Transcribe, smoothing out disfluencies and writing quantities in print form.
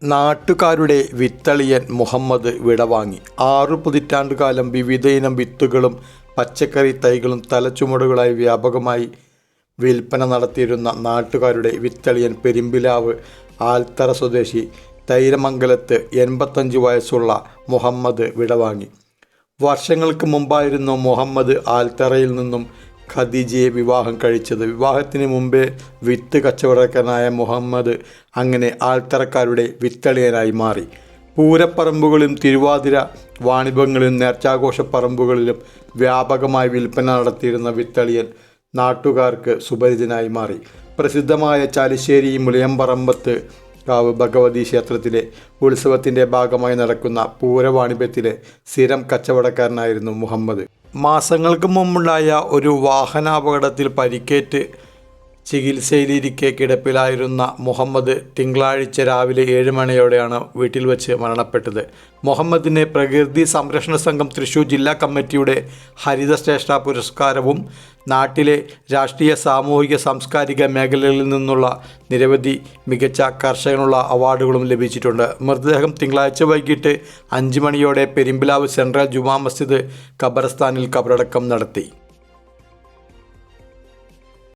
നാട്ടുകാരുടെ വിത്തളിയൻ മുഹമ്മദ് വിടവാങ്ങി. 6 പതിറ്റാണ്ടുകാലം വിവിധയിനം വിത്തുകളും പച്ചക്കറി തൈകളും തലച്ചുമടുകളായി വ്യാപകമായി വിൽപ്പന നടത്തിയിരുന്ന നാട്ടുകാരുടെ വിത്തളിയൻ പെരുമ്പിലാവ് ആൽത്തറ സ്വദേശി തൈരമംഗലത്ത് 85 വയസ്സുള്ള മുഹമ്മദ് വിടവാങ്ങി. വർഷങ്ങൾക്ക് മുമ്പായിരുന്നു മുഹമ്മദ് ആൽത്തറയിൽ നിന്നും ഖദീജയെ വിവാഹം കഴിച്ചത്. വിവാഹത്തിന് മുമ്പേ വിത്ത് കച്ചവടക്കാരനായ മുഹമ്മദ് അങ്ങനെ ആൽത്തറക്കാരുടെ വിത്തളിയനായി മാറി. പൂരപ്പറമ്പുകളിലും തിരുവാതിര വാണിഭങ്ങളിലും നേർച്ചാഘോഷ പറമ്പുകളിലും വ്യാപകമായി വിൽപ്പന നടത്തിയിരുന്ന വിത്തളിയൻ നാട്ടുകാർക്ക് സുപരിചിതനായി മാറി. പ്രസിദ്ധമായ ചാലിശ്ശേരി മുലയമ്പറമ്പത്ത് കാവ് ഭഗവതി ക്ഷേത്രത്തിലെ ഉത്സവത്തിൻ്റെ ഭാഗമായി നടക്കുന്ന പൂരവാണിഭ്യത്തിലെ സ്ഥിരം കച്ചവടക്കാരനായിരുന്നു മുഹമ്മദ്. മാസങ്ങൾക്ക് മുമ്പുണ്ടായ ഒരു വാഹനാപകടത്തിൽ പരിക്കേറ്റ് ചികിത്സയിലിരിക്കെ കിടപ്പിലായിരുന്ന മുഹമ്മദ് തിങ്കളാഴ്ച രാവിലെ 7 മണിയോടെയാണ് വീട്ടിൽ വെച്ച് മരണപ്പെട്ടത്. മുഹമ്മദിന് പ്രകൃതി സംരക്ഷണ സംഘം തൃശ്ശൂർ ജില്ലാ കമ്മിറ്റിയുടെ ഹരിതശ്രേഷ്ഠ പുരസ്കാരവും നാട്ടിലെ രാഷ്ട്രീയ, സാമൂഹിക, സാംസ്കാരിക മേഖലകളിൽ നിന്നുള്ള നിരവധി മികച്ച കർഷകനുള്ള അവാർഡുകളും ലഭിച്ചിട്ടുണ്ട്. മൃതദേഹം തിങ്കളാഴ്ച വൈകിട്ട് 5 മണിയോടെ പെരുമ്പിലാവ് സെൻട്രൽ ജുമാ മസ്ജിദ് ഖബർസ്ഥാനിൽ ഖബറടക്കം നടത്തി.